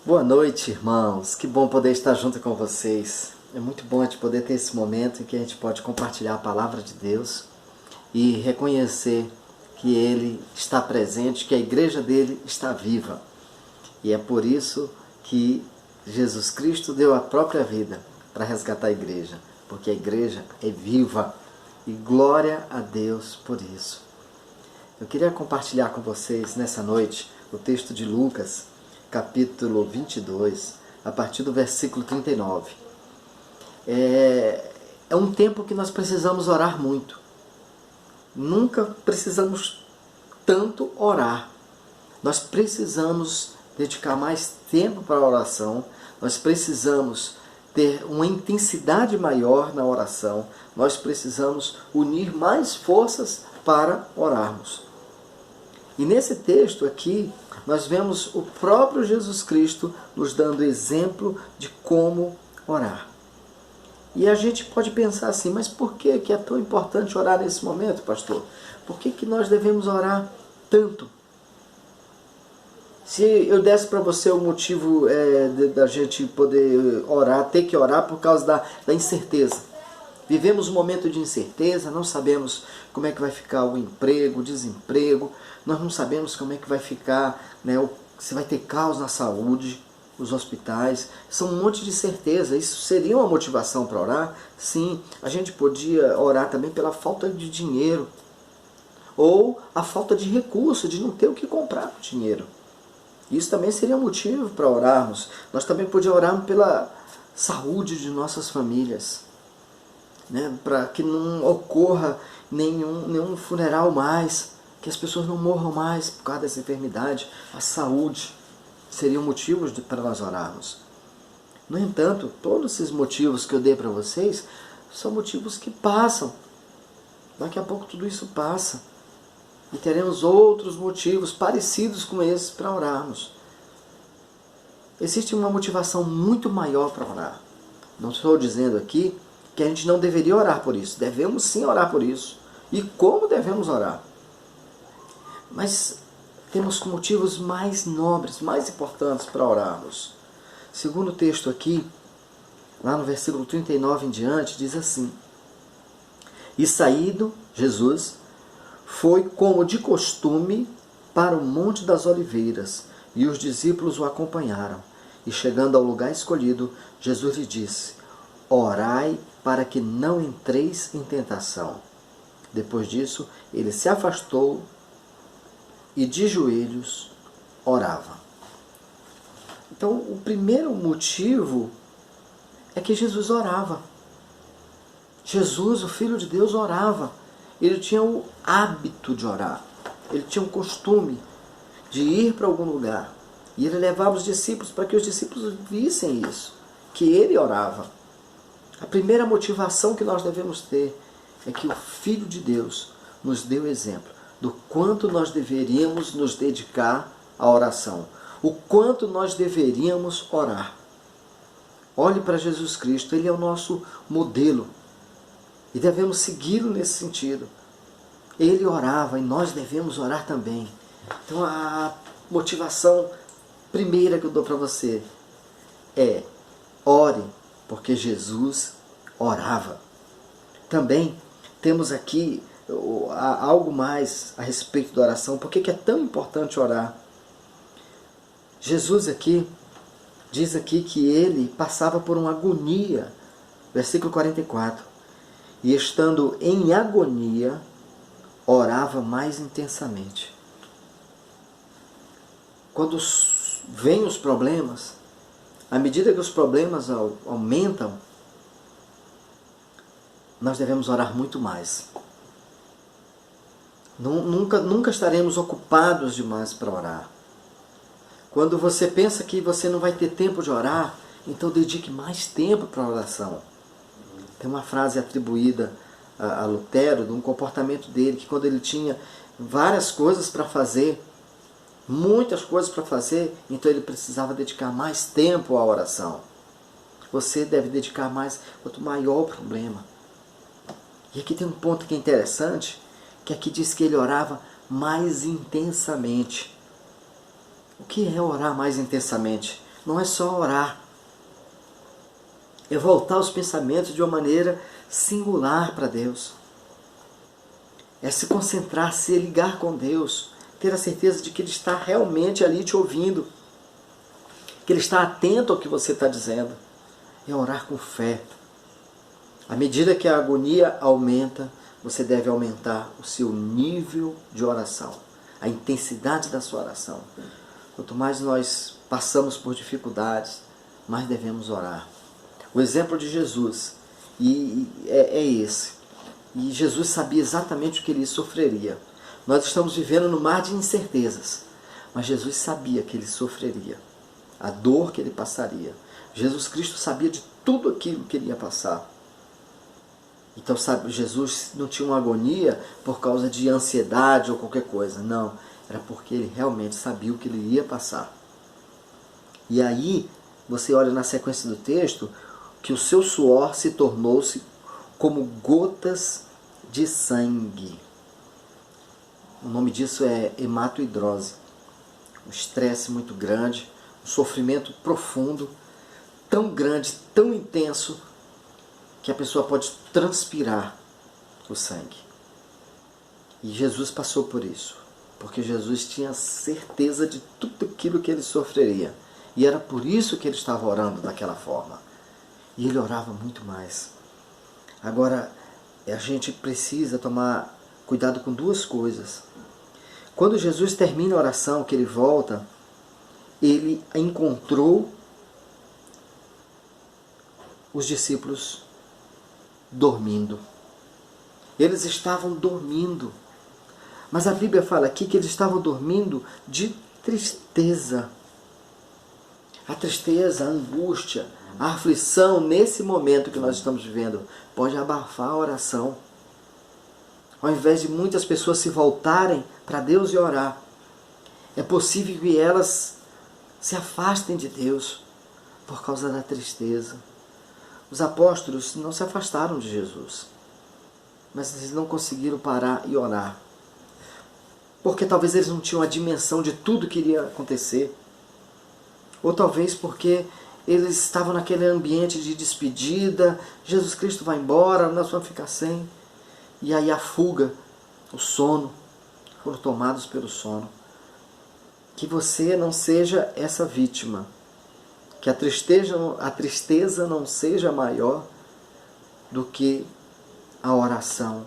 Boa noite, irmãos. Que bom poder estar junto com vocês. É muito bom a gente poder ter esse momento em que a gente pode compartilhar a palavra de Deus e reconhecer que Ele está presente, que a igreja dele está viva. E é por isso que Jesus Cristo deu a própria vida para resgatar a igreja, porque a igreja é viva. E glória a Deus por isso. Eu queria compartilhar com vocês nessa noite o texto de Lucas, capítulo 22, a partir do versículo 39. É um tempo que nós precisamos orar muito. Nunca precisamos tanto orar. Nós precisamos dedicar mais tempo para a oração. Nós precisamos ter uma intensidade maior na oração. Nós precisamos unir mais forças para orarmos. E nesse texto aqui, nós vemos o próprio Jesus Cristo nos dando exemplo de como orar. E a gente pode pensar assim, mas por que é tão importante orar nesse momento, pastor? Por que nós devemos orar tanto? Se eu desse para você o motivo da gente poder orar, ter que orar por causa da incerteza. Vivemos um momento de incerteza, não sabemos como é que vai ficar o emprego, o desemprego, nós não sabemos como é que vai ficar, se vai ter caos na saúde, os hospitais, são um monte de certeza. Isso seria uma motivação para orar? Sim, a gente podia orar também pela falta de dinheiro, ou a falta de recurso, de não ter o que comprar com dinheiro. Isso também seria um motivo para orarmos. Nós também podíamos orar pela saúde de nossas famílias, para que não ocorra nenhum funeral mais, que as pessoas não morram mais por causa dessa enfermidade. A saúde seriam motivos para nós orarmos. No entanto, todos esses motivos que eu dei para vocês são motivos que passam. Daqui a pouco tudo isso passa. E teremos outros motivos parecidos com esses para orarmos. Existe uma motivação muito maior para orar. Não estou dizendo aqui que a gente não deveria orar por isso. Devemos sim orar por isso. E como devemos orar? Mas temos motivos mais nobres, mais importantes para orarmos. Segundo o texto aqui, lá no versículo 39 em diante, diz assim: E saído Jesus, foi como de costume para o Monte das Oliveiras, e os discípulos o acompanharam. E chegando ao lugar escolhido, Jesus lhe disse: Orai para que não entreis em tentação. Depois disso, ele se afastou e de joelhos orava. Então, o primeiro motivo é que Jesus orava. Jesus, o Filho de Deus, orava. Ele tinha o hábito de orar. Ele tinha o costume de ir para algum lugar. E ele levava os discípulos para que os discípulos vissem isso, que ele orava. A primeira motivação que nós devemos ter é que o Filho de Deus nos deu exemplo do quanto nós deveríamos nos dedicar à oração, o quanto nós deveríamos orar. Olhe para Jesus Cristo, Ele é o nosso modelo e devemos segui-lo nesse sentido. Ele orava e nós devemos orar também. Então a motivação primeira que eu dou para você é: ore, porque Jesus orava. Também temos aqui algo mais a respeito da oração. Por que é tão importante orar? Jesus aqui diz aqui que ele passava por uma agonia. Versículo 44. E estando em agonia, orava mais intensamente. Quando vêm os problemas, à medida que os problemas aumentam, nós devemos orar muito mais. Nunca estaremos ocupados demais para orar. Quando você pensa que você não vai ter tempo de orar, então dedique mais tempo para a oração. Tem uma frase atribuída a Lutero, de um comportamento dele, que quando ele tinha várias coisas para fazer, muitas coisas para fazer, então ele precisava dedicar mais tempo à oração. Você deve dedicar mais, quanto maior o problema. E aqui tem um ponto que é interessante, que aqui diz que ele orava mais intensamente. O que é orar mais intensamente? não é só orar. É voltar os pensamentos de uma maneira singular para Deus. É se concentrar, se ligar com Deus, ter a certeza de que Ele está realmente ali te ouvindo, que Ele está atento ao que você está dizendo. É orar com fé. À medida que a agonia aumenta, você deve aumentar o seu nível de oração, a intensidade da sua oração. Quanto mais nós passamos por dificuldades, mais devemos orar. O exemplo de Jesus é esse. E Jesus sabia exatamente o que ele sofreria. Nós estamos vivendo no mar de incertezas, mas Jesus sabia que ele sofreria, a dor que ele passaria. Jesus Cristo sabia de tudo aquilo que ele ia passar. Então, sabe, Jesus não tinha uma agonia por causa de ansiedade ou qualquer coisa. Não, era porque ele realmente sabia o que ele ia passar. E aí, você olha na sequência do texto, que o seu suor se tornou-se como gotas de sangue. O nome disso é hematoidrose. Um estresse muito grande, um sofrimento profundo, tão grande, tão intenso, que a pessoa pode transpirar o sangue. E Jesus passou por isso, porque Jesus tinha certeza de tudo aquilo que ele sofreria. E era por isso que ele estava orando daquela forma. E ele orava muito mais. Agora, a gente precisa tomar cuidado com duas coisas. Quando Jesus termina a oração, que ele volta, ele encontrou os discípulos dormindo. Eles estavam dormindo. Mas a Bíblia fala aqui que eles estavam dormindo de tristeza. A tristeza, a angústia, a aflição nesse momento que nós estamos vivendo pode abafar a oração. Ao invés de muitas pessoas se voltarem para Deus e orar, é possível que elas se afastem de Deus por causa da tristeza. Os apóstolos não se afastaram de Jesus, mas eles não conseguiram parar e orar, porque talvez eles não tinham a dimensão de tudo que iria acontecer, ou talvez porque eles estavam naquele ambiente de despedida, Jesus Cristo vai embora, nós vamos ficar sem, e aí a fuga, o sono, foram tomados pelo sono. Que você não seja essa vítima, que a tristeza não seja maior do que a oração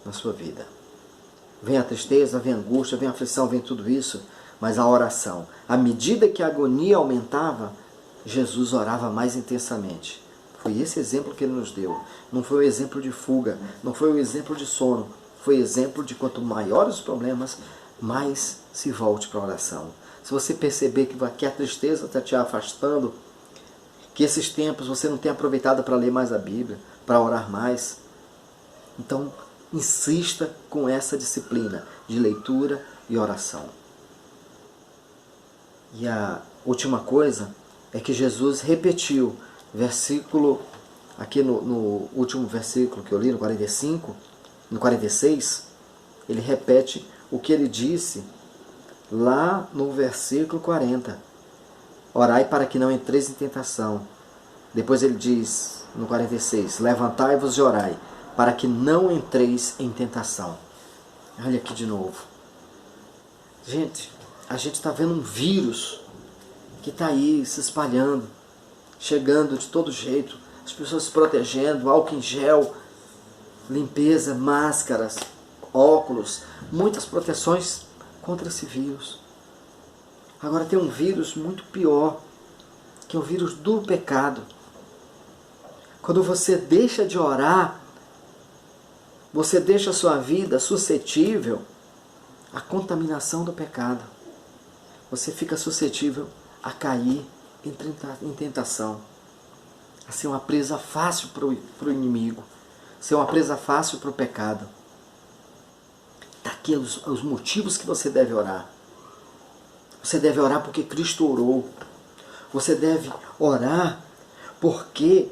na sua vida. Vem a tristeza, vem a angústia, vem a aflição, vem tudo isso, mas a oração, à medida que a agonia aumentava, Jesus orava mais intensamente. Foi esse exemplo que ele nos deu. Não foi o exemplo de fuga, não foi o exemplo de sono, foi o exemplo de quanto maiores os problemas, mais se volte para a oração. Se você perceber que a tristeza está te afastando, que esses tempos você não tem aproveitado para ler mais a Bíblia, para orar mais, então insista com essa disciplina de leitura e oração. E a última coisa é que Jesus repetiu, aqui no último versículo que eu li, no 45, no 46, ele repete o que ele disse lá no versículo 40. Orai para que não entreis em tentação. Depois ele diz, no 46, levantai-vos e orai, para que não entreis em tentação. Olha aqui de novo. Gente, a gente está vendo um vírus que está aí se espalhando, chegando de todo jeito, as pessoas se protegendo, álcool em gel, limpeza, máscaras, óculos, muitas proteções contra esse vírus. Agora tem um vírus muito pior, que é o vírus do pecado. Quando você deixa de orar, você deixa a sua vida suscetível à contaminação do pecado. Você fica suscetível a cair em tentação, a ser uma presa fácil para o inimigo, ser uma presa fácil para o pecado. Está aqui os motivos que você deve orar. Você deve orar porque Cristo orou. Você deve orar porque,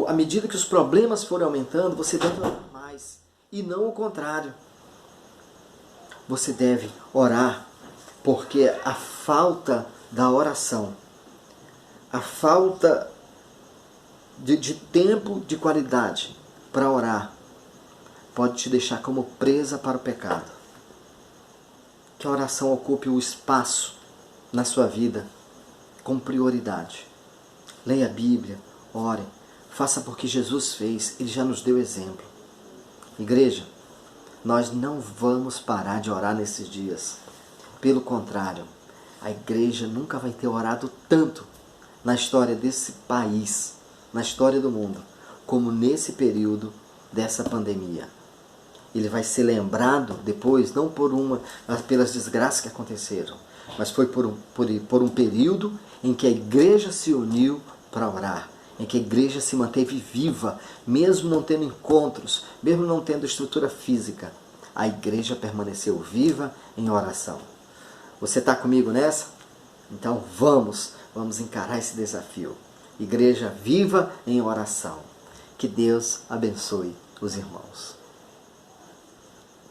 à medida que os problemas forem aumentando, você deve orar mais. E não o contrário. Você deve orar porque a falta da oração a falta de tempo de qualidade para orar pode te deixar como presa para o pecado. Que a oração ocupe o espaço na sua vida com prioridade. Leia a Bíblia, ore, faça porque Jesus fez, Ele já nos deu exemplo. Igreja, nós não vamos parar de orar nesses dias. Pelo contrário, a igreja nunca vai ter orado tanto na história desse país, na história do mundo, como nesse período dessa pandemia. Ele vai ser lembrado depois, não pelas desgraças que aconteceram, mas foi por um período em que a igreja se uniu para orar, em que a igreja se manteve viva, mesmo não tendo encontros, mesmo não tendo estrutura física. A igreja permaneceu viva em oração. Você está comigo nessa? Então vamos encarar esse desafio. Igreja viva em oração. Que Deus abençoe os irmãos.